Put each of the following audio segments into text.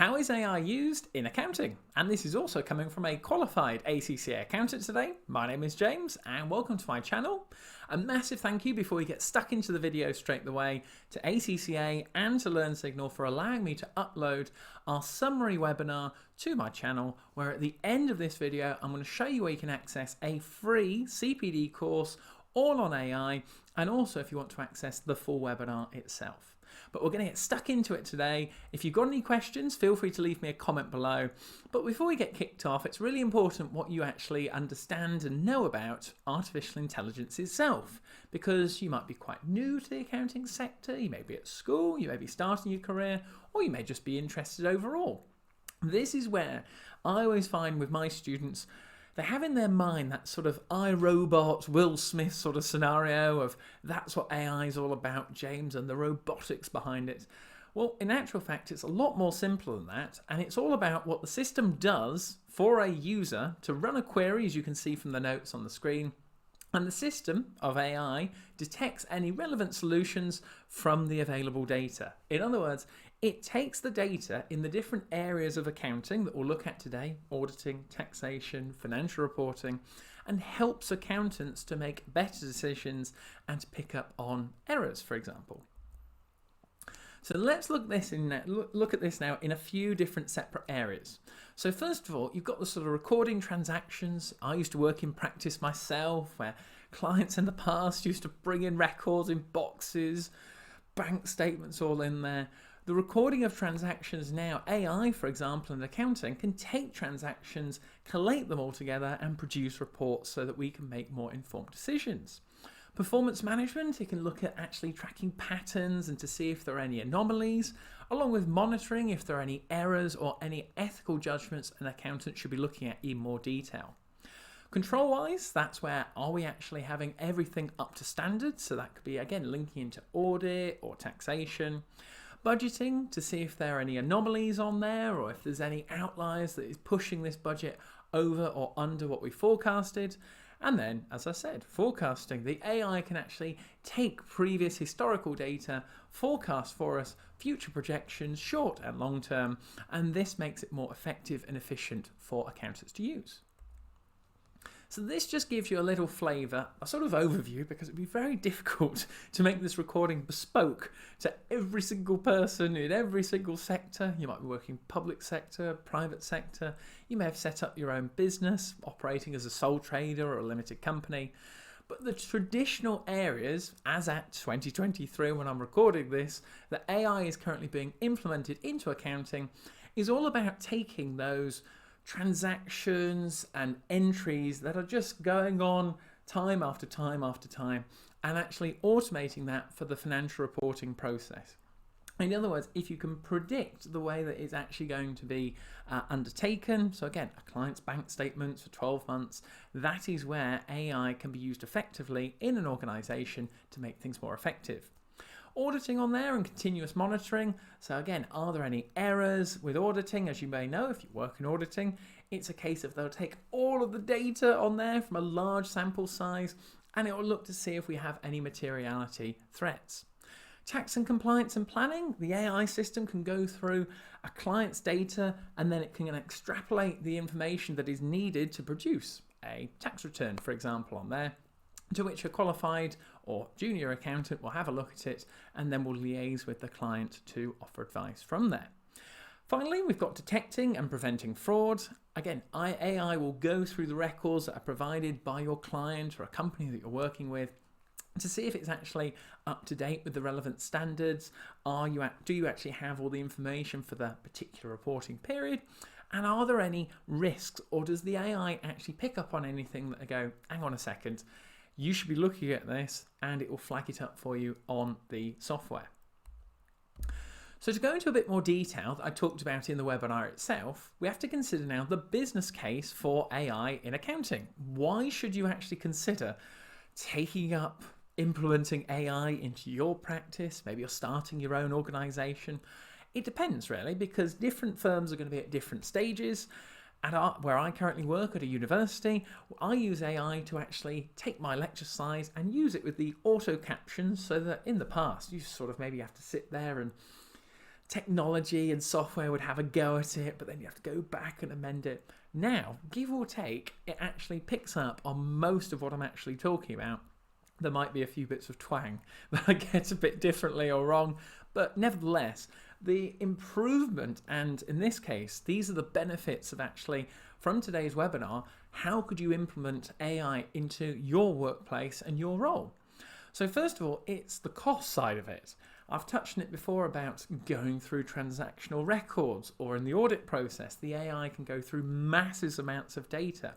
How is AI used in accounting? And this is also coming from a qualified ACCA accountant today. My name is James and welcome to my channel. A massive thank you before we get stuck into the video straight away to ACCA and to 𝙢𝙧𝙤𝙨𝙨 for allowing me to upload our summary webinar to my channel, where at the end of this video I'm going to show you where you can access a free CPD course all on AI, and also if you want to access the full webinar itself. But we're going to get stuck into it today. If you've got any questions, feel free to leave me a comment below. But before we get kicked off, it's really important what you actually understand and know about artificial intelligence itself, because you might be quite new to the accounting sector, you may be at school, you may be starting your career, or you may just be interested overall. This is where I always find with my students, they have in their mind that sort of iRobot, Will Smith sort of scenario of that's what AI is all about, James, and the robotics behind it. Well, in actual fact, it's a lot more simple than that, and it's all about what the system does for a user to run a query, as you can see from the notes on the screen, and the system of AI detects any relevant solutions from the available data. In other words, it takes the data in the different areas of accounting that we'll look at today, auditing, taxation, financial reporting, and helps accountants to make better decisions and to pick up on errors, for example. So let's look at this now in a few different separate areas. So first of all, you've got the sort of recording transactions. I used to work in practice myself, where clients in the past used to bring in records in boxes, bank statements all in there. The recording of transactions now, AI, for example, in accounting, can take transactions, collate them all together and produce reports so that we can make more informed decisions. Performance management, it can look at actually tracking patterns and to see if there are any anomalies, along with monitoring if there are any errors or any ethical judgments an accountant should be looking at in more detail. Control-wise, that's where are we actually having everything up to standard? So that could be, again, linking into audit or taxation. Budgeting, to see if there are any anomalies on there or if there's any outliers that is pushing this budget over or under what we forecasted. And then, as I said, forecasting. The AI can actually take previous historical data, forecast for us future projections, short and long term, and this makes it more effective and efficient for accountants to use. So this just gives you a little flavour, a sort of overview, because it'd be very difficult to make this recording bespoke to every single person in every single sector. You might be working public sector, private sector. You may have set up your own business, operating as a sole trader or a limited company. But the traditional areas, as at 2023 when I'm recording this, that AI is currently being implemented into accounting, is all about taking those transactions and entries that are just going on time after time after time and actually automating that for the financial reporting process. In other words, if you can predict the way that it's actually going to be undertaken, so again, a client's bank statements for 12 months, that is where AI can be used effectively in an organization to make things more effective. Auditing on there and continuous monitoring. So again, are there any errors with auditing? As you may know, if you work in auditing, it's a case of they'll take all of the data on there from a large sample size and it will look to see if we have any materiality threats. Tax and compliance and planning, the AI system can go through a client's data and then it can extrapolate the information that is needed to produce a tax return, for example, on there, to which a qualified or junior accountant will have a look at it and then will liaise with the client to offer advice from there. Finally, we've got detecting and preventing fraud. Again, AI will go through the records that are provided by your client or a company that you're working with to see if it's actually up to date with the relevant standards. Do you actually have all the information for the particular reporting period? And are there any risks, or does the AI actually pick up on anything that go, hang on a second, you should be looking at this, and it will flag it up for you on the software. So to go into a bit more detail that I talked about in the webinar itself, we have to consider now the business case for AI in accounting. Why should you actually consider taking up, implementing AI into your practice? Maybe you're starting your own organization. It depends really, because different firms are going to be at different stages. Where I currently work at a university, I use AI to actually take my lecture slides and use it with the auto captions, so that in the past you sort of maybe have to sit there and technology and software would have a go at it, but then you have to go back and amend it. Now, give or take, it actually picks up on most of what I'm actually talking about. There might be a few bits of twang that I get a bit differently or wrong, but nevertheless, the improvement, and in this case, these are the benefits of actually, from today's webinar, how could you implement AI into your workplace and your role? So first of all, it's the cost side of it. I've touched on it before about going through transactional records, or in the audit process, the AI can go through massive amounts of data.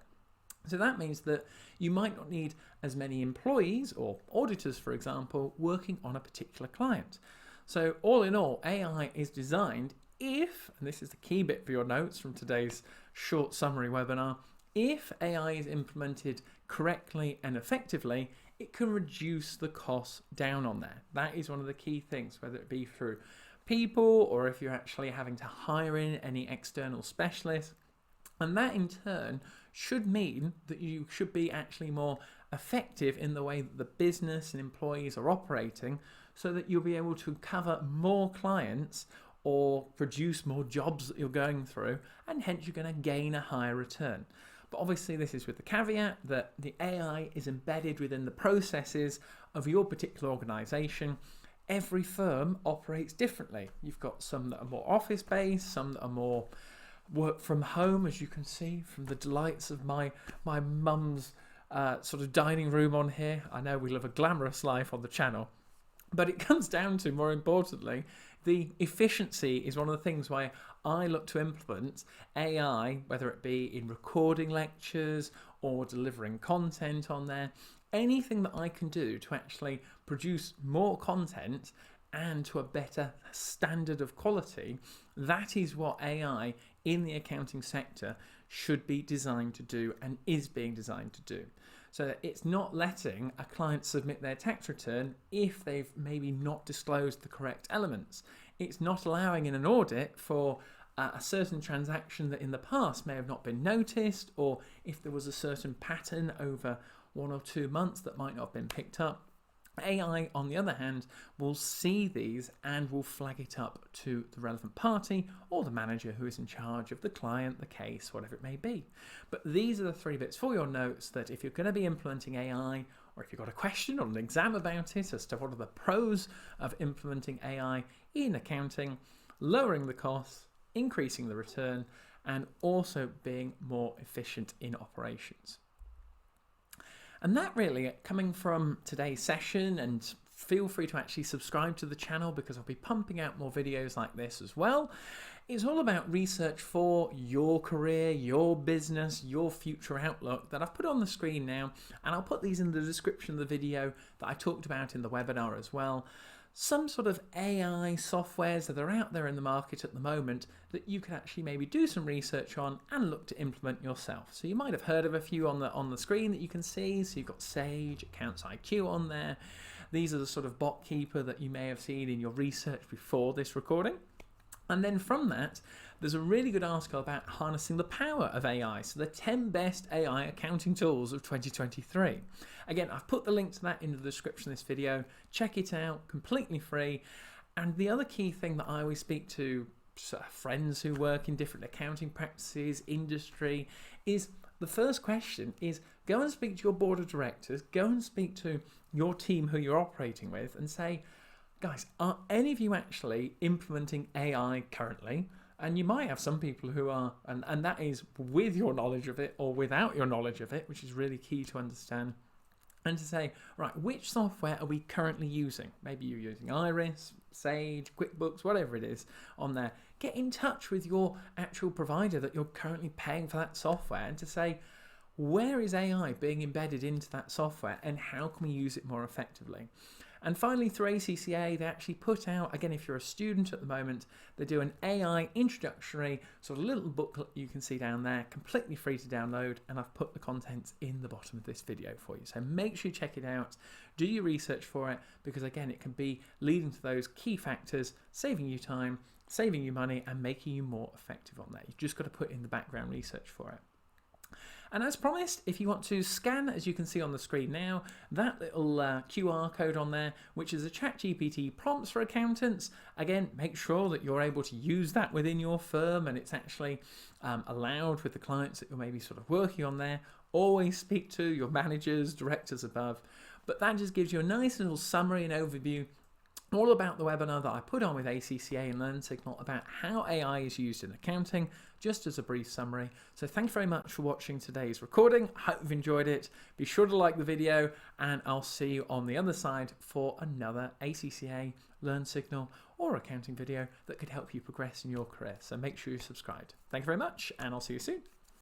So that means that you might not need as many employees or auditors, for example, working on a particular client. So all in all, AI is designed if, and this is the key bit for your notes from today's short summary webinar, if AI is implemented correctly and effectively, it can reduce the costs down on there. That is one of the key things, whether it be through people or if you're actually having to hire in any external specialists. And that in turn should mean that you should be actually more effective in the way that the business and employees are operating, so that you'll be able to cover more clients or produce more jobs that you're going through, and hence you're going to gain a higher return. But obviously this is with the caveat that the AI is embedded within the processes of your particular organisation. Every firm operates differently. You've got some that are more office-based, some that are more work from home, as you can see from the delights of my mum's sort of dining room on here. I know we live a glamorous life on the channel, but it comes down to, more importantly, the efficiency is one of the things why I look to implement AI, whether it be in recording lectures or delivering content on there. Anything that I can do to actually produce more content and to a better standard of quality, that is what AI in the accounting sector should be designed to do and is being designed to do. So that it's not letting a client submit their tax return if they've maybe not disclosed the correct elements. It's not allowing in an audit for a certain transaction that in the past may have not been noticed, or if there was a certain pattern over 1 or 2 months that might not have been picked up. AI, on the other hand, will see these and will flag it up to the relevant party or the manager who is in charge of the client, the case, whatever it may be. But these are the 3 bits for your notes that if you're going to be implementing AI, or if you've got a question or an exam about it as to what are the pros of implementing AI in accounting, lowering the costs, increasing the return, and also being more efficient in operations. And that really, coming from today's session, and feel free to actually subscribe to the channel because I'll be pumping out more videos like this as well. It's all about research for your career, your business, your future outlook that I've put on the screen now, and I'll put these in the description of the video that I talked about in the webinar as well. Some sort of AI softwares that are out there in the market at the moment that you can actually maybe do some research on and look to implement yourself. So you might have heard of a few on the screen that you can see. So you've got Sage, Accounts IQ on there. These are the sort of bot keeper that you may have seen in your research before this recording. And then from that, there's a really good article about harnessing the power of AI. So the 10 best AI accounting tools of 2023. Again, I've put the link to that in the description of this video. Check it out, completely free. And the other key thing that I always speak to friends who work in different accounting practices, industry, is the first question is go and speak to your board of directors, go and speak to your team who you're operating with and say, guys, are any of you actually implementing AI currently? And you might have some people who are, and that is with your knowledge of it or without your knowledge of it, which is really key to understand. And to say, right, which software are we currently using? Maybe you're using Iris, Sage, QuickBooks, whatever it is on there. Get in touch with your actual provider that you're currently paying for that software and to say, where is AI being embedded into that software and how can we use it more effectively? And finally, through ACCA, they actually put out, again, if you're a student at the moment, they do an AI introductory sort of little booklet you can see down there, completely free to download, and I've put the contents in the bottom of this video for you. So make sure you check it out, do your research for it, because again, it can be leading to those key factors, saving you time, saving you money, and making you more effective on that. You've just got to put in the background research for it. And as promised, if you want to scan, as you can see on the screen now, that little QR code on there, which is a ChatGPT prompts for accountants, again, make sure that you're able to use that within your firm and it's actually allowed with the clients that you're maybe sort of working on there. Always speak to your managers, directors above. But that just gives you a nice little summary and overview all about the webinar that I put on with ACCA and 𝙤𝙦 about how AI is used in accounting, just as a brief summary. So thank you very much for watching today's recording. I hope you've enjoyed it. Be sure to like the video and I'll see you on the other side for another ACCA, 𝙤𝙤 or accounting video that could help you progress in your career. So make sure you're subscribed. Thank you very much and I'll see you soon.